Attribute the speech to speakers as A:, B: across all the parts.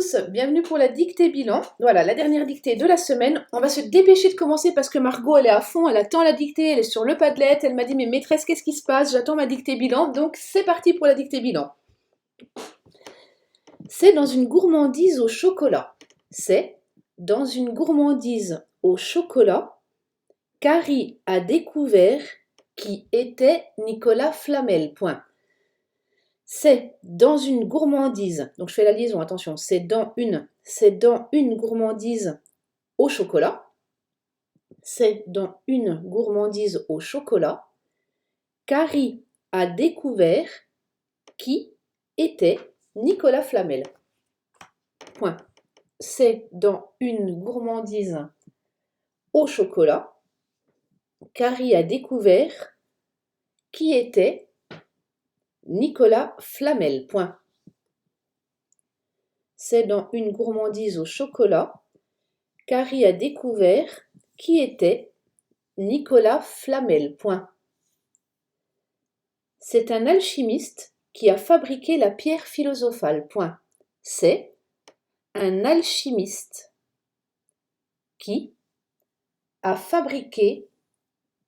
A: tous, bienvenue pour la dictée bilan. Voilà, la dernière dictée de la semaine. On va se dépêcher de commencer parce que Margot, elle est à fond, elle attend la dictée, elle est sur le Padlet, elle m'a dit « Mais maîtresse, qu'est-ce qui se passe? J'attends ma dictée bilan. » Donc c'est parti pour la dictée bilan. C'est dans une gourmandise au chocolat. C'est dans une gourmandise au chocolat. Carrie a découvert qui était Nicolas Flamel. Point. C'est dans une gourmandise, donc je fais la liaison, attention, c'est dans une gourmandise au chocolat. C'est dans une gourmandise au chocolat. Carrie a découvert qui était Nicolas Flamel. Point. C'est dans une gourmandise au chocolat. Carrie a découvert qui était Nicolas Flamel. Point. C'est dans une gourmandise au chocolat. Carrie a découvert qui était Nicolas Flamel. Point. C'est un alchimiste qui a fabriqué la pierre philosophale. Point. C'est un alchimiste qui a fabriqué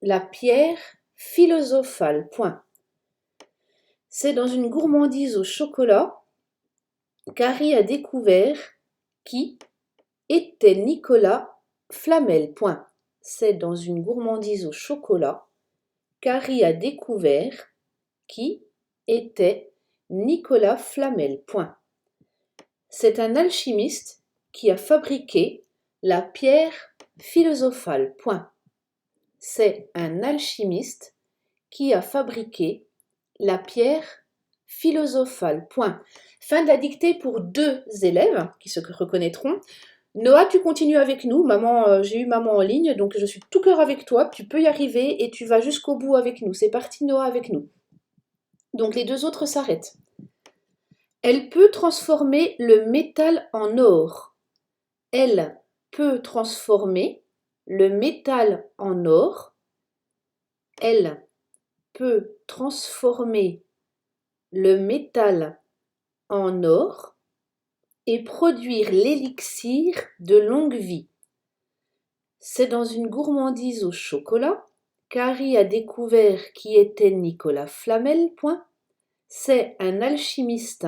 A: la pierre philosophale. Point. C'est dans une gourmandise au chocolat. Carrie a découvert qui était Nicolas Flamel. Point. C'est dans une gourmandise au chocolat. Carrie a découvert qui était Nicolas Flamel. Point. C'est un alchimiste qui a fabriqué la pierre philosophale. Point. C'est un alchimiste qui a fabriqué la pierre philosophale. Point. Fin de la dictée pour 2 élèves qui se reconnaîtront. Noah, tu continues avec nous. Maman, j'ai eu maman en ligne, donc je suis tout cœur avec toi. Tu peux y arriver et tu vas jusqu'au bout avec nous. C'est parti, Noah, avec nous. Donc les 2 autres s'arrêtent. Elle peut transformer le métal en or. Elle peut transformer le métal en or. Elle peut transformer le métal en or et produire l'élixir de longue vie. C'est dans une gourmandise au chocolat. Carrie a découvert qui était Nicolas Flamel. Point. C'est un alchimiste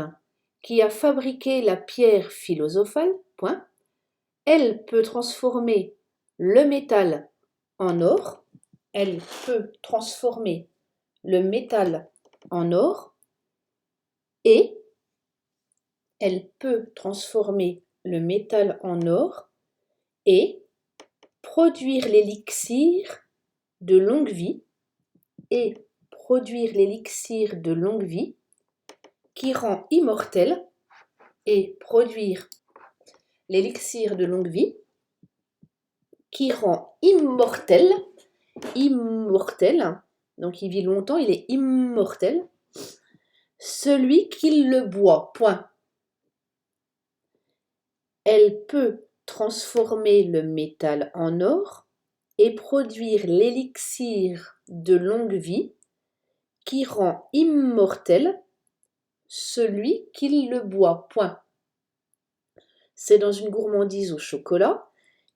A: qui a fabriqué la pierre philosophale. Point. Elle peut transformer le métal en or. Elle peut transformer le métal en or et elle peut transformer le métal en or et produire l'élixir de longue vie et produire l'élixir de longue vie qui rend immortel et produire l'élixir de longue vie qui rend immortel, donc il vit longtemps, il est immortel, celui qui le boit. Point. Elle peut transformer le métal en or et produire l'élixir de longue vie qui rend immortel celui qui le boit. Point. C'est dans une gourmandise au chocolat.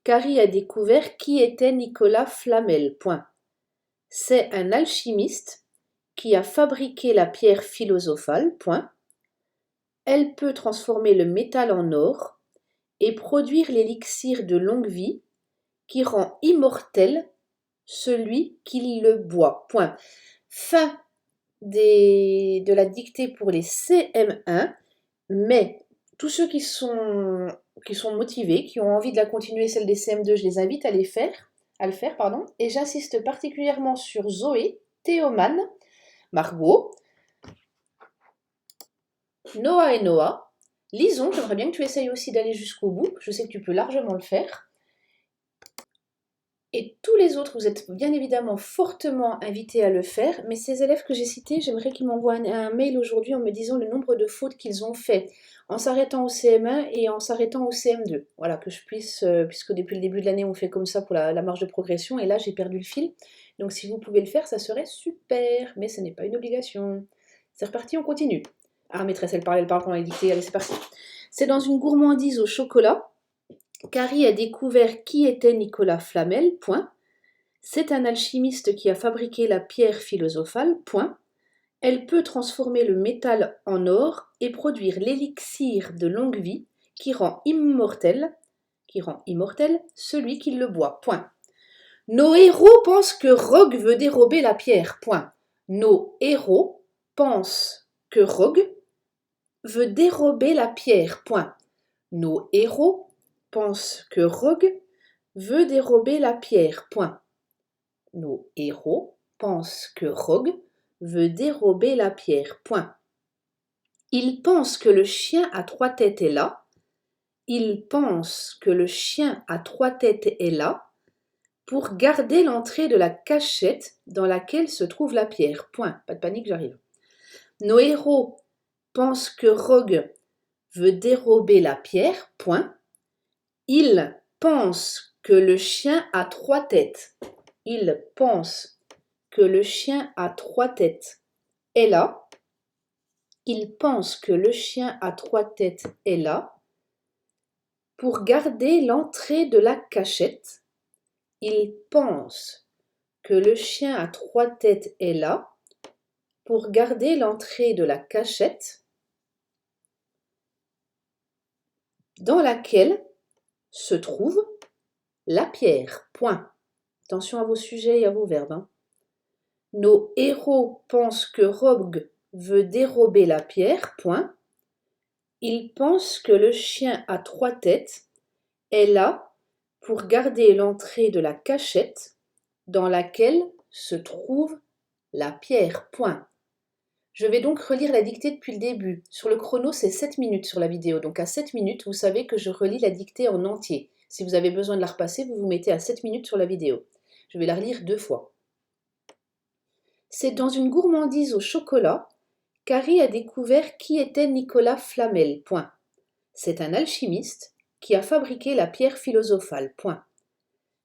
A: Carrie a découvert qui était Nicolas Flamel. Point. C'est un alchimiste qui a fabriqué la pierre philosophale. Point. Elle peut transformer le métal en or et produire l'élixir de longue vie qui rend immortel celui qui le boit. Point. Fin de la dictée pour les CM1, mais tous ceux qui sont motivés, qui ont envie de la continuer, celle des CM2, je les invite à le faire, et j'insiste particulièrement sur Zoé, Théoman, Margot, Noah et Noah. Lison, j'aimerais bien que tu essayes aussi d'aller jusqu'au bout, je sais que tu peux largement le faire. Et tous les autres, vous êtes bien évidemment fortement invités à le faire, mais ces élèves que j'ai cités, j'aimerais qu'ils m'envoient un mail aujourd'hui en me disant le nombre de fautes qu'ils ont fait en s'arrêtant au CM1 et en s'arrêtant au CM2. Voilà, que je puisse, puisque depuis le début de l'année, on fait comme ça pour la marge de progression, et là, j'ai perdu le fil. Donc si vous pouvez le faire, ça serait super, mais ce n'est pas une obligation. C'est reparti, on continue. Ah, maîtresse, elle parle pendant la dictée, allez, c'est parti. C'est dans une gourmandise au chocolat qu'Harry a découvert qui était Nicolas Flamel. Point. C'est un alchimiste qui a fabriqué la pierre philosophale. Point. Elle peut transformer le métal en or et produire l'élixir de longue vie qui rend immortel celui qui le boit. Point. Nos héros pensent que Rogue veut dérober la pierre. Point. Nos héros pensent que Rogue veut dérober la pierre. Point. Nos héros pensent que Rogue veut dérober la pierre. Point. Nos héros pensent que Rogue veut dérober la pierre. Point. Ils pensent que le chien à trois têtes est là. Ils pensent que le chien à trois têtes est là pour garder l'entrée de la cachette dans laquelle se trouve la pierre. Point. Pas de panique, j'arrive. Nos héros pensent que Rogue veut dérober la pierre. Point. Ils pensent que le chien a trois têtes. Ils pensent que le chien a trois têtes est là. Ils pensent que le chien à trois têtes est là pour garder l'entrée de la cachette. Ils pensent que le chien à trois têtes est là pour garder l'entrée de la cachette dans laquelle se trouve la pierre. Point. Attention à vos sujets et à vos verbes. Hein. Nos héros pensent que Rogue veut dérober la pierre. Point. Ils pensent que le chien à trois têtes est là pour garder l'entrée de la cachette dans laquelle se trouve la pierre. Point. Je vais donc relire la dictée depuis le début. Sur le chrono, c'est 7 minutes sur la vidéo. Donc à 7 minutes, vous savez que je relis la dictée en entier. Si vous avez besoin de la repasser, vous vous mettez à 7 minutes sur la vidéo. Je vais la relire 2 fois. C'est dans une gourmandise au chocolat qu'Harry a découvert qui était Nicolas Flamel. Point. C'est un alchimiste qui a fabriqué la pierre philosophale. Point.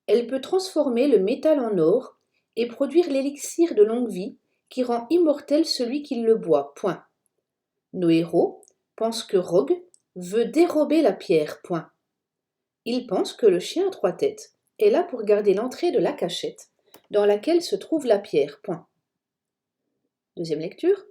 A: Elle peut transformer le métal en or et produire l'élixir de longue vie qui rend immortel celui qui le boit. Point. Nos héros pensent que Rogue veut dérober la pierre. Point. Ils pensent que le chien à trois têtes est là pour garder l'entrée de la cachette dans laquelle se trouve la pierre. Point. Deuxième lecture.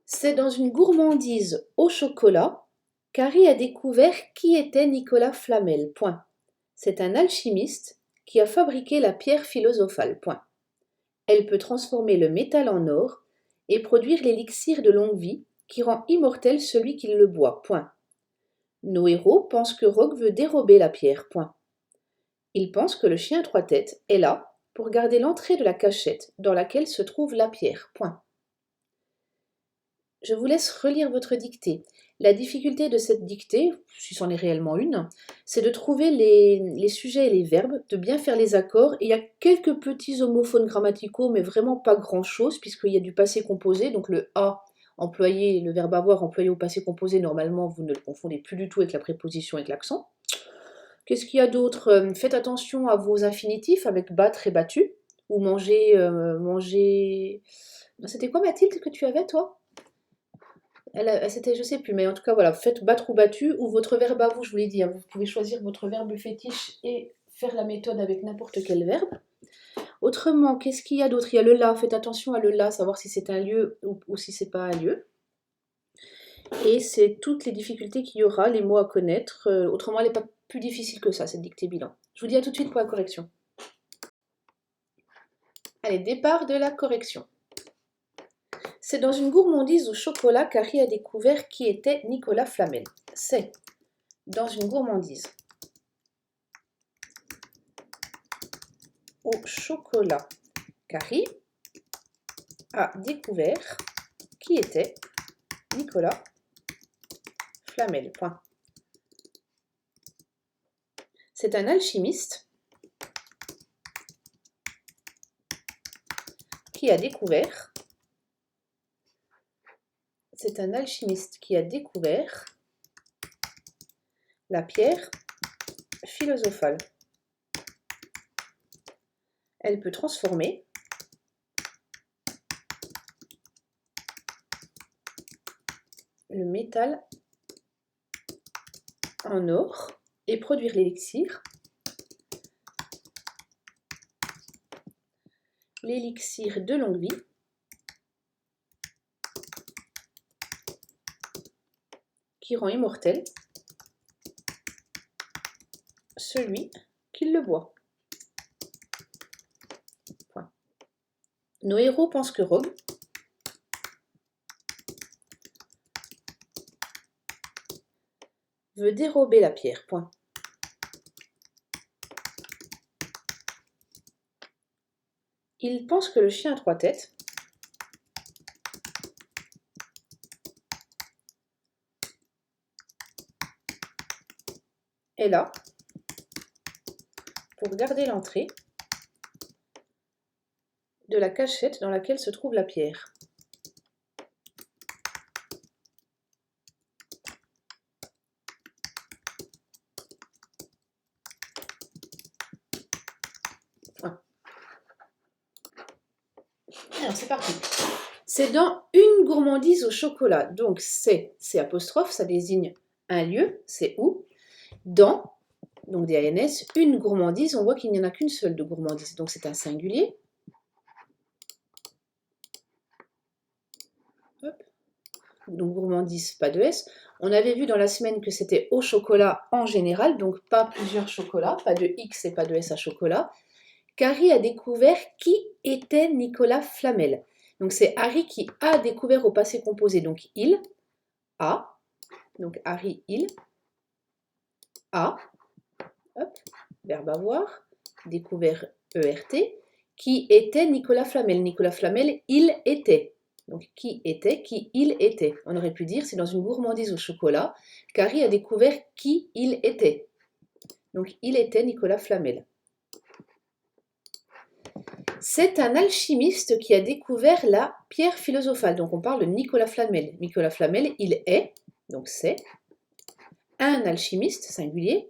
A: C'est dans une gourmandise au chocolat qu'Harry a découvert qui était Nicolas Flamel. Point. C'est un alchimiste qui a fabriqué la pierre philosophale. Point. Elle peut transformer le métal en or et produire l'élixir de longue vie qui rend immortel celui qui le boit. Point. Nos héros pensent que Rogue veut dérober la pierre. Point. Ils pensent que le chien à trois têtes est là pour garder l'entrée de la cachette dans laquelle se trouve la pierre. Point. Je vous laisse relire votre dictée. La difficulté de cette dictée, si c'en est réellement une, c'est de trouver les sujets et les verbes, de bien faire les accords. Et il y a quelques petits homophones grammaticaux, mais vraiment pas grand-chose, puisqu'il y a du passé composé. Donc le A employé, le verbe avoir employé au passé composé, normalement, vous ne le confondez plus du tout avec la préposition et avec l'accent. Qu'est-ce qu'il y a d'autre? Faites attention à vos infinitifs avec battre et battu, ou manger, manger... C'était quoi, Mathilde, que tu avais, toi? C'était, je sais plus, mais en tout cas, voilà, faites battre ou battu, ou votre verbe à vous, je vous l'ai dit, hein, vous pouvez choisir votre verbe fétiche et faire la méthode avec n'importe quel verbe. Autrement, qu'est-ce qu'il y a d'autre? Il y a le là, faites attention à le là, savoir si c'est un lieu ou si c'est pas un lieu. Et c'est toutes les difficultés qu'il y aura, les mots à connaître. Autrement, elle n'est pas plus difficile que ça, cette dictée bilan. Je vous dis à tout de suite pour la correction. Allez, départ de la correction. C'est dans une gourmandise au chocolat qu'Harry a découvert qui était Nicolas Flamel. C'est dans une gourmandise au chocolat qu'Harry a découvert qui était Nicolas Flamel. Point. C'est un alchimiste qui a découvert. C'est un alchimiste qui a découvert la pierre philosophale. Elle peut transformer le métal en or et produire l'élixir de longue vie qui rend immortel celui qui le boit. Point. Nos héros pensent que Rogue veut dérober la pierre. Point. Ils pensent que le chien à 3 têtes est là pour garder l'entrée de la cachette dans laquelle se trouve la pierre. Alors c'est parti. C'est dans une gourmandise au chocolat. Donc c'est apostrophe, ça désigne un lieu, c'est où. Dans, donc DANS, une gourmandise, on voit qu'il n'y en a qu'une seule de gourmandise. Donc c'est un singulier. Hop. Donc gourmandise, pas de S. On avait vu dans la semaine que c'était au chocolat en général, donc pas plusieurs chocolats, pas de X et pas de S à chocolat. Carrie a découvert qui était Nicolas Flamel. Donc c'est Harry qui a découvert au passé composé, donc il a, donc Harry, il a, hop, verbe avoir, découvert ERT, qui était Nicolas Flamel. Nicolas Flamel, il était. Donc qui était, qui il était. On aurait pu dire, c'est dans une gourmandise au chocolat, Carrie a découvert qui il était. Donc il était Nicolas Flamel. C'est un alchimiste qui a découvert la pierre philosophale. Donc on parle de Nicolas Flamel. Nicolas Flamel, il est, donc c'est, un alchimiste singulier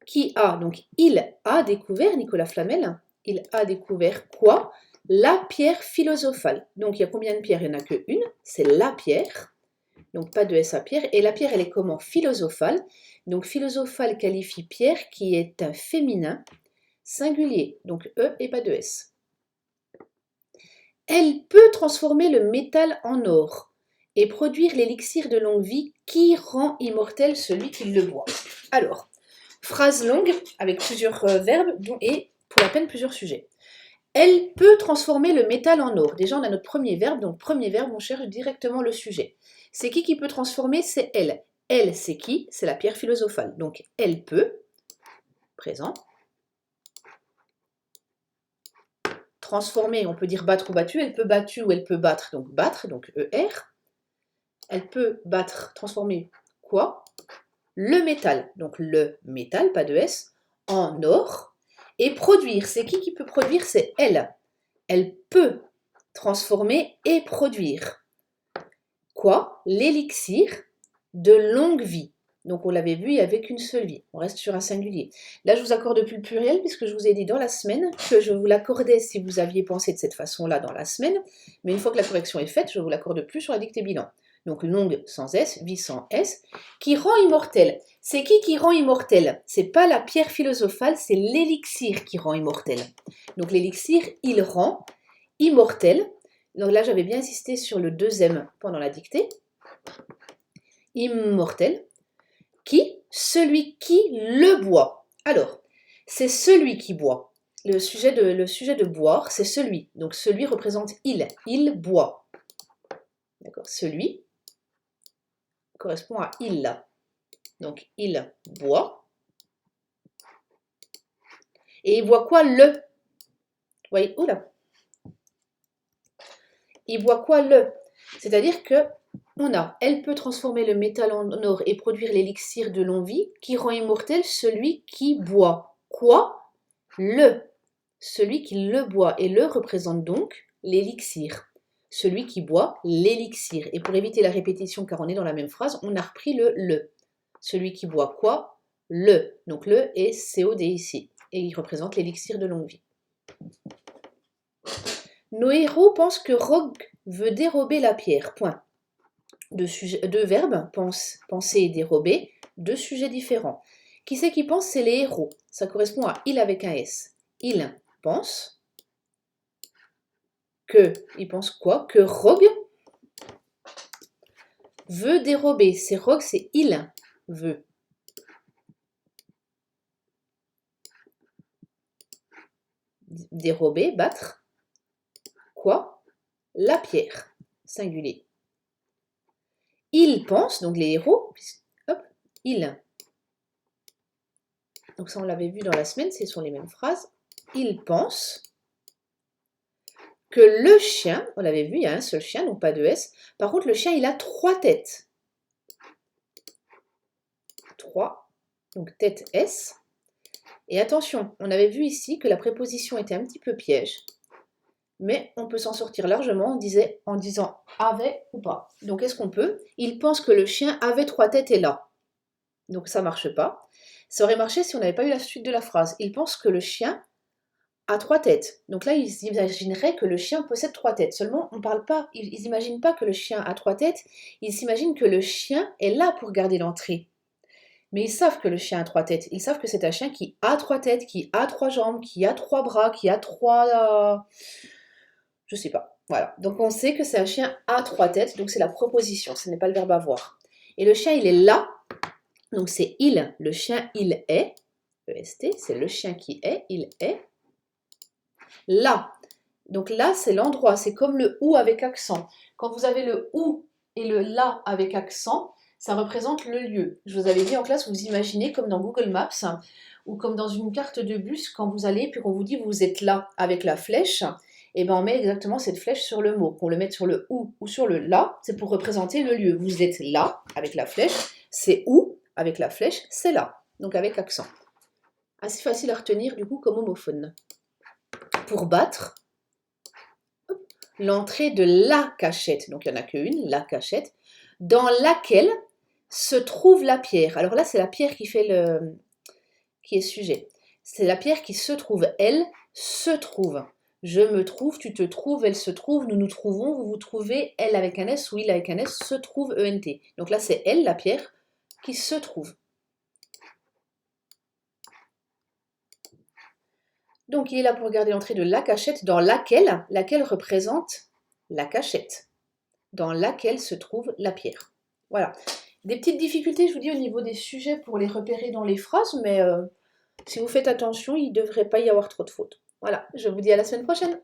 A: qui a, donc il a découvert, Nicolas Flamel, il a découvert quoi? La pierre philosophale. Donc il y a combien de pierres? Il n'y en a qu'une, c'est la pierre. Donc pas de S à pierre. Et la pierre, elle est comment? Philosophale. Donc philosophale qualifie pierre qui est un féminin singulier. Donc E et pas de S. Elle peut transformer le métal en or et produire l'élixir de longue vie qui rend immortel celui qui le boit. Alors, phrase longue avec plusieurs verbes et pour la peine plusieurs sujets. Elle peut transformer le métal en or. Déjà, on a notre premier verbe. Donc, premier verbe, on cherche directement le sujet. C'est qui peut transformer? C'est elle. Elle, c'est qui? C'est la pierre philosophale. Donc, elle peut, présent. Transformer, on peut dire battre ou battu, elle peut battu ou elle peut battre, donc ER. Elle peut battre, transformer quoi? Le métal, donc le métal, pas de S, en or. Et produire, c'est qui peut produire? C'est elle. Elle peut transformer et produire quoi? L'élixir de longue vie. Donc on l'avait vu, il n'y avait qu'une seule vie. On reste sur un singulier. Là, je vous accorde plus le pluriel puisque je vous ai dit dans la semaine que je vous l'accordais si vous aviez pensé de cette façon-là dans la semaine. Mais une fois que la correction est faite, je ne vous l'accorde plus sur la dictée bilan. Donc longue sans S, vie sans S, qui rend immortel. C'est qui rend immortel? C'est pas la pierre philosophale, c'est l'élixir qui rend immortel. Donc l'élixir, il rend immortel. Donc là, j'avais bien insisté sur le deuxième pendant la dictée. Immortel. Qui? Celui qui le boit. Alors, c'est celui qui boit. Le sujet de boire, c'est celui. Donc, celui représente il. Il boit. D'accord? Celui correspond à il. Donc, il boit. Et il boit quoi? Le. Vous voyez? Oula. Il boit quoi? Le. C'est-à-dire que elle peut transformer le métal en or et produire l'élixir de longue vie qui rend immortel celui qui boit. Quoi? Le. Celui qui le boit. Et le représente donc l'élixir. Celui qui boit l'élixir. Et pour éviter la répétition, car on est dans la même phrase, on a repris le. Celui qui boit quoi? Le. Donc le est COD ici. Et il représente l'élixir de longue vie. Nos héros pensent que Rogue veut dérober la pierre. Point. deux verbes, penser et dérober, deux sujets différents. Qui c'est qui pense? C'est les héros. Ça correspond à il avec un S. Il pense que, il pense quoi? Que Rogue veut dérober. C'est Rogue, c'est il veut. Dérober, battre. Quoi? La pierre, singulier. Ils pensent, donc les héros, hop, ils. Donc ça, on l'avait vu dans la semaine, ce sont les mêmes phrases. Ils pensent que le chien, on l'avait vu, il y a un seul chien, donc pas de S. Par contre, le chien, il a 3 têtes. 3, donc tête S. Et attention, on avait vu ici que la préposition était un petit peu piège, mais on peut s'en sortir largement en disant avait ou pas. Donc est-ce qu'on peut? Il pense que le chien avait 3 têtes et là. Donc ça marche pas. Ça aurait marché si on n'avait pas eu la suite de la phrase. Il pense que le chien a 3 têtes. Donc là, ils imagineraient que le chien possède 3 têtes. Seulement, on parle pas, ils n'imaginent pas que le chien a 3 têtes, ils s'imaginent que le chien est là pour garder l'entrée. Mais ils savent que le chien a 3 têtes. Ils savent que c'est un chien qui a 3 têtes, qui a 3 jambes, qui a 3 bras, qui a 3... je sais pas. Voilà. Donc on sait que c'est un chien à 3 têtes, donc c'est la proposition, ce n'est pas le verbe avoir. Et le chien, il est là. Donc c'est il, le chien, il est. EST, c'est le chien qui est, il est. Là. Donc là, c'est l'endroit. C'est comme le ou avec accent. Quand vous avez le ou et le là avec accent, ça représente le lieu. Je vous avais dit en classe, vous imaginez comme dans Google Maps ou comme dans une carte de bus, quand vous allez, puis qu'on vous dit vous êtes là avec la flèche, et ben on met exactement cette flèche sur le mot. Qu'on le mette sur le ou sur le là, c'est pour représenter le lieu. Vous êtes là avec la flèche, c'est où avec la flèche, c'est là. Donc avec accent. Assez facile à retenir du coup comme homophone. Pour battre, l'entrée de la cachette, donc il n'y en a qu'une, la cachette, dans laquelle se trouve la pierre. Alors là, c'est la pierre qui est sujet. C'est la pierre qui se trouve, elle se trouve. Je me trouve, tu te trouves, elle se trouve, nous nous trouvons, vous vous trouvez, elle avec un S ou il avec un S, se trouve, ENT. Donc là, c'est elle, la pierre, qui se trouve. Donc il est là pour regarder l'entrée de la cachette dans laquelle représente la cachette, dans laquelle se trouve la pierre. Voilà. Des petites difficultés, je vous dis, au niveau des sujets pour les repérer dans les phrases, mais si vous faites attention, il ne devrait pas y avoir trop de fautes. Voilà, je vous dis à la semaine prochaine.